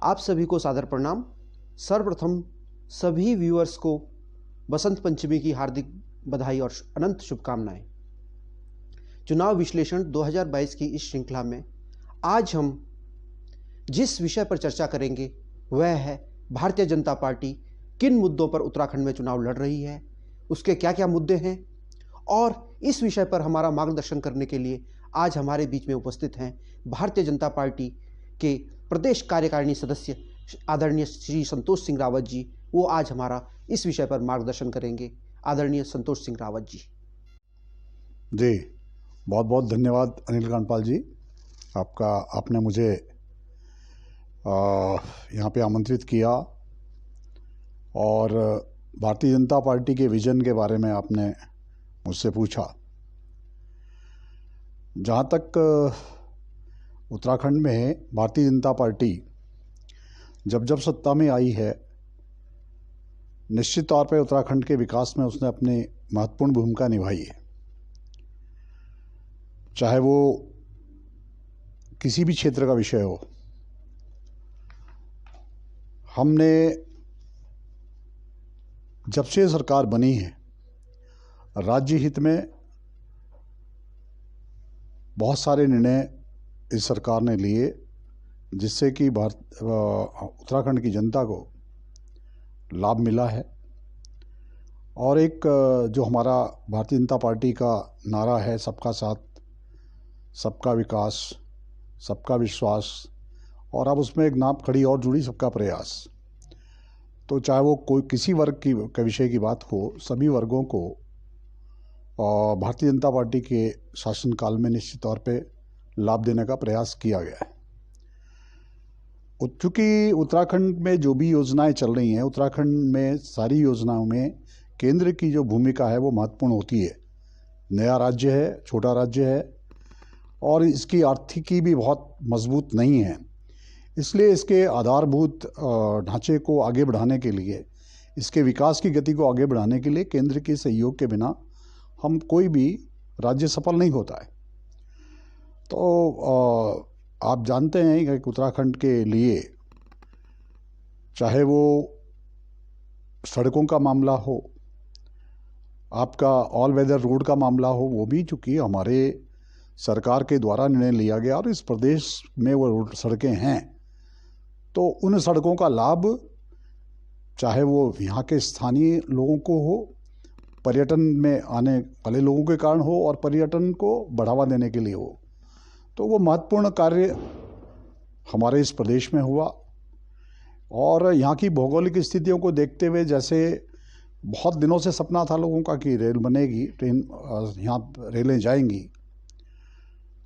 आप सभी को सादर प्रणाम। सर्वप्रथम सभी व्यूअर्स को बसंत पंचमी की हार्दिक बधाई और अनंत शुभकामनाएं। चुनाव विश्लेषण 2022 की इस श्रृंखला में आज हम जिस विषय पर चर्चा करेंगे वह है भारतीय जनता पार्टी किन मुद्दों पर उत्तराखंड में चुनाव लड़ रही है, उसके क्या क्या मुद्दे हैं। और इस विषय पर हमारा मार्गदर्शन करने के लिए आज हमारे बीच में उपस्थित हैं भारतीय जनता पार्टी के प्रदेश कार्यकारिणी सदस्य आदरणीय श्री संतोष सिंह रावत जी। वो आज हमारा इस विषय पर मार्गदर्शन करेंगे। आदरणीय संतोष सिंह रावत जी। जी, बहुत बहुत धन्यवाद अनिल कांडपाल जी। आपने मुझे यहाँ पे आमंत्रित किया और भारतीय जनता पार्टी के विजन के बारे में आपने मुझसे पूछा। जहाँ तक उत्तराखंड में भारतीय जनता पार्टी जब जब सत्ता में आई है, निश्चित तौर पे उत्तराखंड के विकास में उसने अपनी महत्वपूर्ण भूमिका निभाई है। चाहे वो किसी भी क्षेत्र का विषय हो, हमने जब से सरकार बनी है राज्य हित में बहुत सारे निर्णय इस सरकार ने लिए, जिससे कि उत्तराखंड की जनता को लाभ मिला है। और एक जो हमारा भारतीय जनता पार्टी का नारा है, सबका साथ, सबका विकास, सबका विश्वास, और अब उसमें एक नाम खड़ी और जुड़ी, सबका प्रयास। तो चाहे वो कोई किसी वर्ग के विषय की बात हो, सभी वर्गों को भारतीय जनता पार्टी के शासनकाल में निश्चित तौर पे लाभ देने का प्रयास किया गया है। चूँकि उत्तराखंड में जो भी योजनाएं चल रही हैं, उत्तराखंड में सारी योजनाओं में केंद्र की जो भूमिका है वो महत्वपूर्ण होती है। नया राज्य है, छोटा राज्य है, और इसकी आर्थिकी भी बहुत मजबूत नहीं है। इसलिए इसके आधारभूत ढांचे को आगे बढ़ाने के लिए, इसके विकास की गति को आगे बढ़ाने के लिए केंद्र के सहयोग के बिना हम कोई भी राज्य सफल नहीं होता है। तो आप जानते हैं कि उत्तराखंड के लिए चाहे वो सड़कों का मामला हो, आपका ऑल वेदर रोड का मामला हो, वो भी चूँकि हमारे सरकार के द्वारा निर्णय लिया गया और इस प्रदेश में वो सड़कें हैं, तो उन सड़कों का लाभ चाहे वो यहाँ के स्थानीय लोगों को हो, पर्यटन में आने वाले लोगों के कारण हो, और पर्यटन को बढ़ावा देने के लिए हो, तो वो महत्वपूर्ण कार्य हमारे इस प्रदेश में हुआ। और यहाँ की भौगोलिक स्थितियों को देखते हुए, जैसे बहुत दिनों से सपना था लोगों का कि रेल बनेगी, ट्रेन यहाँ रेलें जाएंगी,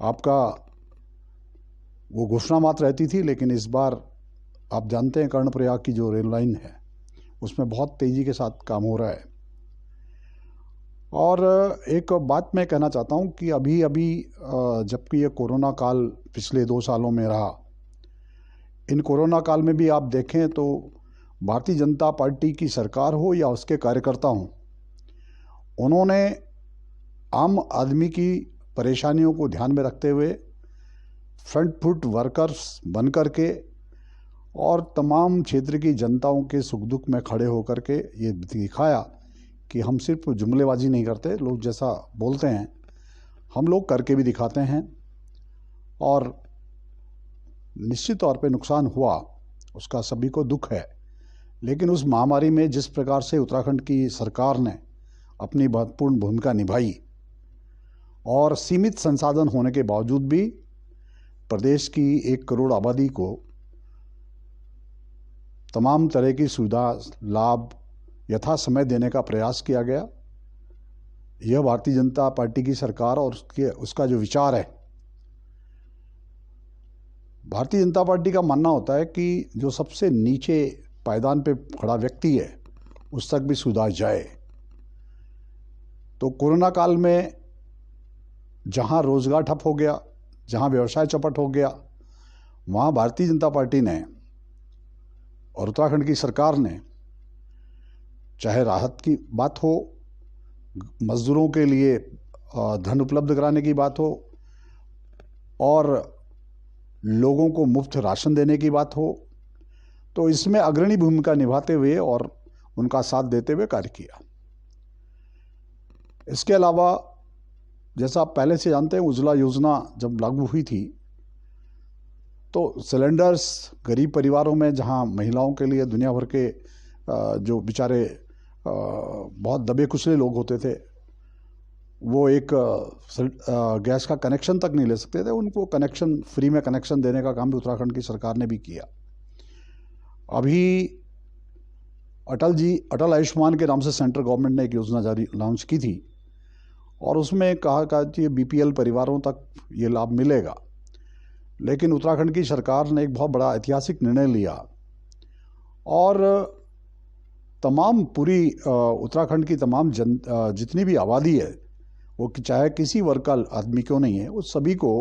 आपका वो घोषणा मात्र रहती थी। लेकिन इस बार आप जानते हैं कर्णप्रयाग की जो रेल लाइन है उसमें बहुत तेज़ी के साथ काम हो रहा है। और एक बात मैं कहना चाहता हूँ कि अभी जबकि ये कोरोना काल पिछले 2 सालों में रहा, इन कोरोना काल में भी आप देखें तो भारतीय जनता पार्टी की सरकार हो या उसके कार्यकर्ता हों, उन्होंने आम आदमी की परेशानियों को ध्यान में रखते हुए फ्रंट फुट वर्कर्स बन करके और तमाम क्षेत्र की जनताओं के सुख दुख में खड़े होकर के ये दिखाया कि हम सिर्फ जुमलेबाजी नहीं करते, लोग जैसा बोलते हैं हम लोग करके भी दिखाते हैं। और निश्चित तौर पे नुकसान हुआ, उसका सभी को दुख है, लेकिन उस महामारी में जिस प्रकार से उत्तराखंड की सरकार ने अपनी महत्वपूर्ण भूमिका निभाई, और सीमित संसाधन होने के बावजूद भी प्रदेश की 1 करोड़ आबादी को तमाम तरह की सुविधा, लाभ यथा समय देने का प्रयास किया गया। यह भारतीय जनता पार्टी की सरकार और उसका जो विचार है। भारतीय जनता पार्टी का मानना होता है कि जो सबसे नीचे पायदान पे खड़ा व्यक्ति है उस तक भी सुविधा जाए। तो कोरोना काल में जहां रोजगार ठप हो गया, जहां व्यवसाय चौपट हो गया, वहां भारतीय जनता पार्टी ने और उत्तराखंड की सरकार ने, चाहे राहत की बात हो, मजदूरों के लिए धन उपलब्ध कराने की बात हो, और लोगों को मुफ्त राशन देने की बात हो, तो इसमें अग्रणी भूमिका निभाते हुए और उनका साथ देते हुए कार्य किया। इसके अलावा जैसा आप पहले से जानते हैं, उज्ज्वला योजना जब लागू हुई थी तो सिलेंडर्स गरीब परिवारों में, जहां महिलाओं के लिए दुनिया भर के जो बेचारे बहुत दबे कुचले लोग होते थे, वो एक गैस का कनेक्शन तक नहीं ले सकते थे, उनको कनेक्शन फ्री में कनेक्शन देने का काम भी उत्तराखंड की सरकार ने भी किया। अभी अटल आयुष्मान के नाम से सेंट्रल गवर्नमेंट ने एक योजना लॉन्च की थी और उसमें कहा कि बीपीएल परिवारों तक ये लाभ मिलेगा। लेकिन उत्तराखंड की सरकार ने एक बहुत बड़ा ऐतिहासिक निर्णय लिया और तमाम पूरी उत्तराखंड की तमाम जितनी भी आबादी है, वो चाहे किसी वर्ग का आदमी क्यों नहीं है, उस सभी को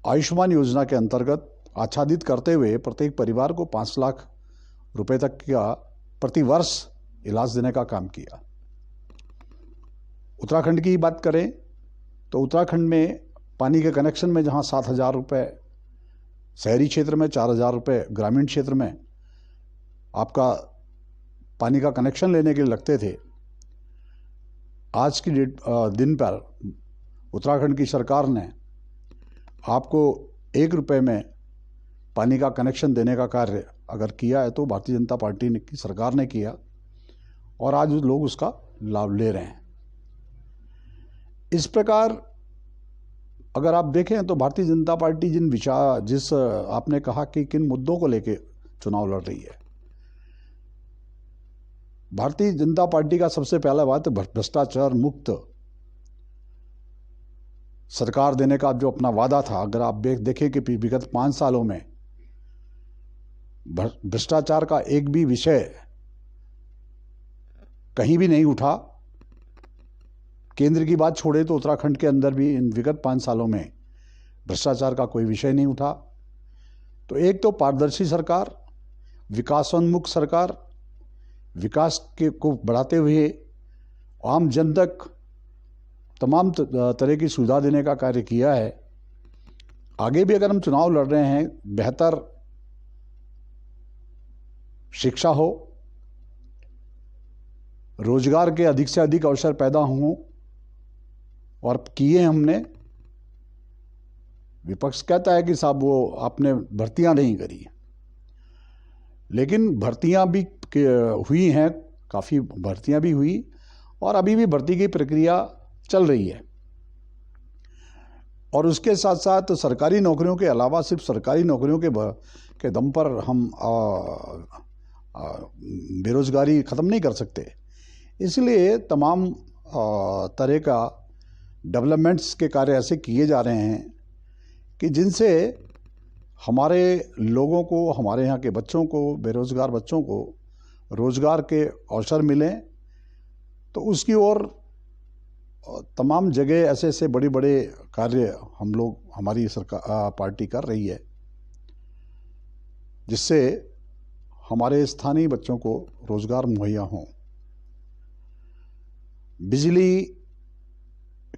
आयुष्मान योजना के अंतर्गत आच्छादित करते हुए प्रत्येक परिवार को 5 लाख रुपए तक का प्रति वर्ष इलाज देने का काम किया। उत्तराखंड की बात करें तो उत्तराखंड में पानी के कनेक्शन में जहां 7,000 रुपये शहरी क्षेत्र में, 4,000 रुपये ग्रामीण क्षेत्र में आपका पानी का कनेक्शन लेने के लिए लगते थे, आज की दिन पर उत्तराखंड की सरकार ने आपको 1 रुपये में पानी का कनेक्शन देने का कार्य अगर किया है तो भारतीय जनता पार्टी की सरकार ने किया और आज लोग उसका लाभ ले रहे हैं। इस प्रकार अगर आप देखें तो भारतीय जनता पार्टी जिस आपने कहा कि किन मुद्दों को लेकर चुनाव लड़ रही है, भारतीय जनता पार्टी का सबसे पहला बात भ्रष्टाचार मुक्त सरकार देने का जो अपना वादा था, अगर आप देखें कि विगत 5 सालों में भ्रष्टाचार का एक भी विषय कहीं भी नहीं उठा। केंद्र की बात छोड़े तो उत्तराखंड के अंदर भी इन विगत 5 सालों में भ्रष्टाचार का कोई विषय नहीं उठा। तो एक तो पारदर्शी सरकार, विकासोन्मुख सरकार, विकास को बढ़ाते हुए आम जन तक तमाम तरह की सुविधा देने का कार्य किया है। आगे भी अगर हम चुनाव लड़ रहे हैं, बेहतर शिक्षा हो, रोजगार के अधिक से अधिक अवसर पैदा हों, और किए हमने। विपक्ष कहता है कि साहब वो आपने भर्तियां नहीं करी, लेकिन भर्तियां भी हुई हैं, काफ़ी भर्तियां भी हुई और अभी भी भर्ती की प्रक्रिया चल रही है। और उसके साथ साथ सरकारी नौकरियों के अलावा सिर्फ सरकारी नौकरियों के दम पर हम बेरोजगारी ख़त्म नहीं कर सकते। इसलिए तमाम तरह का डेवलपमेंट्स के कार्य ऐसे किए जा रहे हैं कि जिनसे हमारे लोगों को, हमारे यहाँ के बच्चों को, बेरोजगार बच्चों को रोजगार के अवसर मिलें। तो उसकी ओर तमाम जगह ऐसे ऐसे बड़े बड़े कार्य हमारी सरकार पार्टी कर रही है, जिससे हमारे स्थानीय बच्चों को रोजगार मुहैया हों। बिजली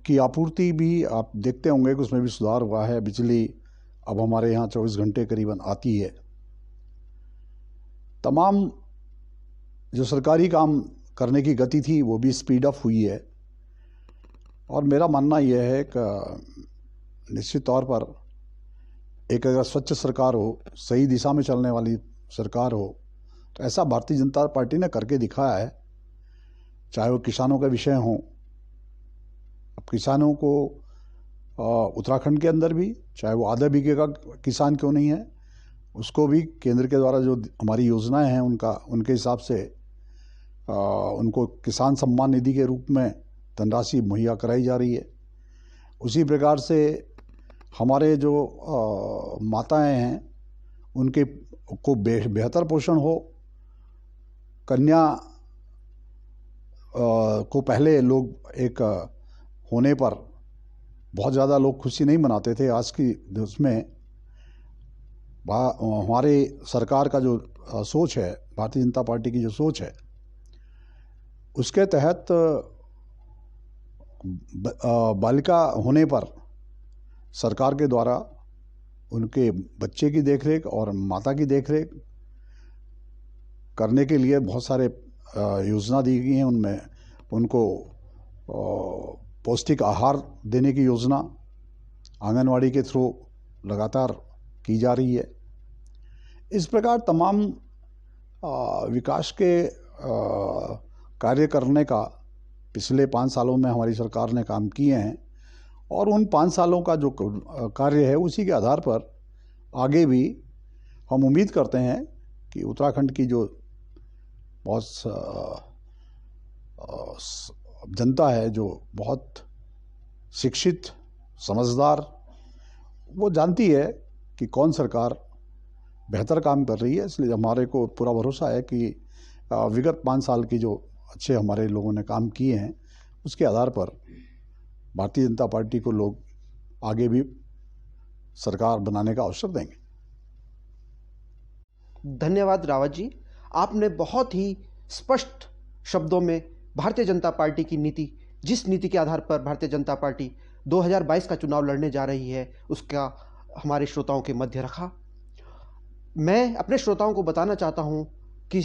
की आपूर्ति भी आप देखते होंगे कि उसमें भी सुधार हुआ है। बिजली अब हमारे यहाँ 24 घंटे करीबन आती है। तमाम जो सरकारी काम करने की गति थी वो भी स्पीड अप हुई है। और मेरा मानना यह है कि निश्चित तौर पर एक अगर स्वच्छ सरकार हो, सही दिशा में चलने वाली सरकार हो, तो ऐसा भारतीय जनता पार्टी ने करके दिखाया है। चाहे वो किसानों का विषय हो, अब किसानों को उत्तराखंड के अंदर भी, चाहे वो आधा बीघे का किसान क्यों नहीं है, उसको भी केंद्र के द्वारा जो हमारी योजनाएं हैं उनके हिसाब से उनको किसान सम्मान निधि के रूप में धनराशि मुहैया कराई जा रही है। उसी प्रकार से हमारे जो माताएं हैं उनके को बेहतर पोषण हो। कन्या को पहले लोग एक होने पर बहुत ज़्यादा लोग खुशी नहीं मनाते थे। आज की उसमें हमारे सरकार का जो सोच है, भारतीय जनता पार्टी की जो सोच है, उसके तहत बालिका होने पर सरकार के द्वारा उनके बच्चे की देखरेख और माता की देखरेख करने के लिए बहुत सारे योजना दी गई हैं। उनमें उनको पौष्टिक आहार देने की योजना आंगनवाड़ी के थ्रू लगातार की जा रही है। इस प्रकार तमाम विकास के कार्य करने का पिछले 5 सालों में हमारी सरकार ने काम किए हैं और उन 5 सालों का जो कार्य है उसी के आधार पर आगे भी हम उम्मीद करते हैं कि उत्तराखंड की जो बहुत जनता है, जो बहुत शिक्षित समझदार, वो जानती है कि कौन सरकार बेहतर काम कर रही है। इसलिए हमारे को पूरा भरोसा है कि विगत 5 साल की जो अच्छे हमारे लोगों ने काम किए हैं उसके आधार पर भारतीय जनता पार्टी को लोग आगे भी सरकार बनाने का अवसर देंगे। धन्यवाद रावत जी, आपने बहुत ही स्पष्ट शब्दों में भारतीय जनता पार्टी की नीति, जिस नीति के आधार पर भारतीय जनता पार्टी 2022 का चुनाव लड़ने जा रही है, उसका हमारे श्रोताओं के मध्य रखा। मैं अपने श्रोताओं को बताना चाहता हूं कि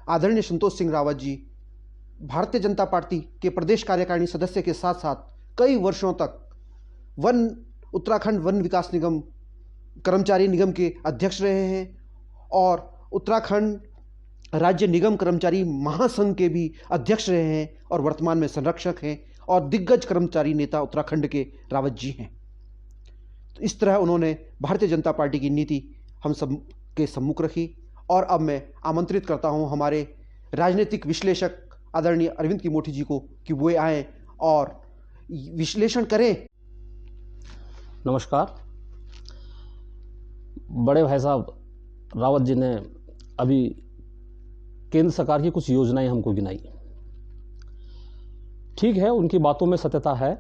आदरणीय संतोष सिंह रावत जी भारतीय जनता पार्टी के प्रदेश कार्यकारिणी सदस्य के साथ साथ कई वर्षों तक उत्तराखंड वन विकास निगम कर्मचारी निगम के अध्यक्ष रहे हैं और उत्तराखंड राज्य निगम कर्मचारी महासंघ के भी अध्यक्ष रहे हैं और वर्तमान में संरक्षक हैं और दिग्गज कर्मचारी नेता उत्तराखंड के रावत जी हैं। तो इस तरह उन्होंने भारतीय जनता पार्टी की नीति हम सब के सम्मुख रखी और अब मैं आमंत्रित करता हूं हमारे राजनीतिक विश्लेषक आदरणीय अरविंद किमोठी जी को कि वो आएँ और विश्लेषण करें। नमस्कार। बड़े भाई साहब रावत जी ने अभी केंद्र सरकार की कुछ योजनाएं हमको गिनाई। ठीक है, उनकी बातों में सत्यता है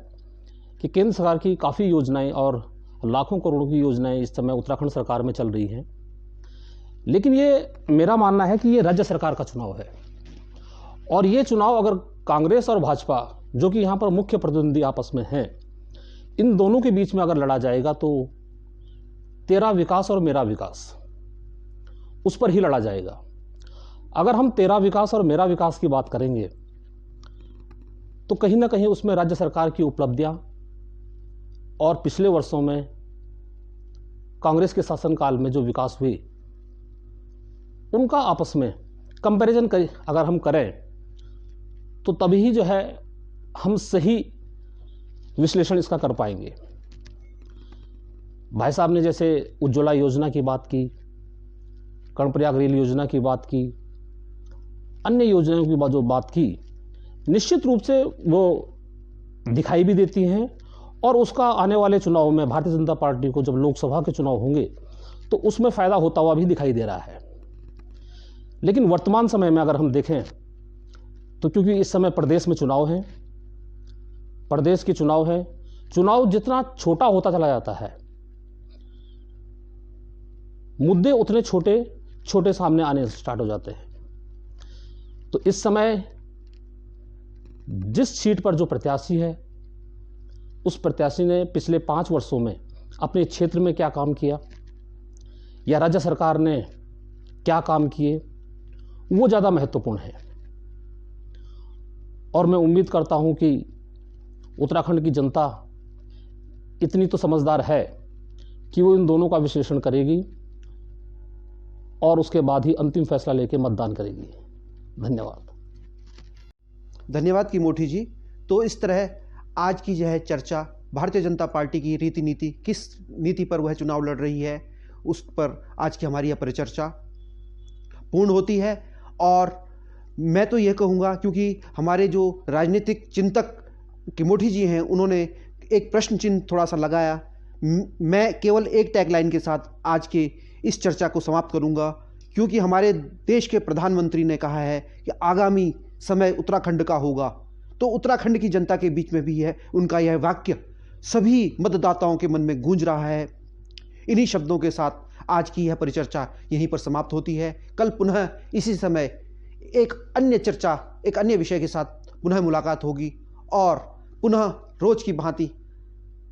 कि केंद्र सरकार की काफ़ी योजनाएं और लाखों करोड़ों की योजनाएं इस समय उत्तराखंड सरकार में चल रही हैं, लेकिन ये मेरा मानना है कि ये राज्य सरकार का चुनाव है और ये चुनाव अगर कांग्रेस और भाजपा, जो कि यहाँ पर मुख्य प्रतिद्वंदी आपस में हैं, इन दोनों के बीच में अगर लड़ा जाएगा तो तेरा विकास और मेरा विकास, उस पर ही लड़ा जाएगा। अगर हम तेरा विकास और मेरा विकास की बात करेंगे तो कहीं ना कहीं उसमें राज्य सरकार की उपलब्धियां और पिछले वर्षों में कांग्रेस के शासनकाल में जो विकास हुए उनका आपस में कंपैरिजन अगर हम करें तो तभी ही जो है हम सही विश्लेषण इसका कर पाएंगे। भाई साहब ने जैसे उज्ज्वला योजना की बात की, कर्णप्रयाग रेल योजना की बात की, अन्य योजनाओं की जो बात की, निश्चित रूप से वो दिखाई भी देती हैं और उसका आने वाले चुनाव में भारतीय जनता पार्टी को जब लोकसभा के चुनाव होंगे तो उसमें फ़ायदा होता हुआ भी दिखाई दे रहा है। लेकिन वर्तमान समय में अगर हम देखें तो क्योंकि इस समय प्रदेश में चुनाव है, प्रदेश के चुनाव है, चुनाव जितना छोटा होता चला जाता है, मुद्दे उतने छोटे छोटे सामने आने स्टार्ट हो जाते हैं। तो इस समय जिस सीट पर जो प्रत्याशी है, उस प्रत्याशी ने पिछले 5 वर्षों में अपने क्षेत्र में क्या काम किया या राज्य सरकार ने क्या काम किए, वो ज़्यादा महत्वपूर्ण है। और मैं उम्मीद करता हूं कि उत्तराखंड की जनता इतनी तो समझदार है कि वो इन दोनों का विश्लेषण करेगी और उसके बाद ही अंतिम फैसला लेकर मतदान करेगी। धन्यवाद। धन्यवाद किमोठी जी। तो इस तरह आज की जो है चर्चा भारतीय जनता पार्टी की रीति नीति, किस नीति पर वह चुनाव लड़ रही है, उस पर आज की हमारी यह परिचर्चा पूर्ण होती है। और मैं तो यह कहूँगा, क्योंकि हमारे जो राजनीतिक चिंतक किमोठी जी हैं, उन्होंने एक प्रश्न चिन्ह थोड़ा सा लगाया, मैं केवल एक टैगलाइन के साथ आज के इस चर्चा को समाप्त करूँगा, क्योंकि हमारे देश के प्रधानमंत्री ने कहा है कि आगामी समय उत्तराखंड का होगा। तो उत्तराखंड की जनता के बीच में भी है उनका यह वाक्य सभी मतदाताओं के मन में गूंज रहा है। इन्हीं शब्दों के साथ आज की यह परिचर्चा यहीं पर समाप्त होती है। कल पुनः इसी समय एक अन्य चर्चा, एक अन्य विषय के साथ पुनः मुलाकात होगी और पुनः रोज की भांति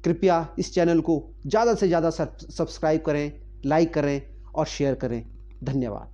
कृपया इस चैनल को ज़्यादा से ज़्यादा सब्सक्राइब करें, लाइक करें और शेयर करें। धन्यवाद।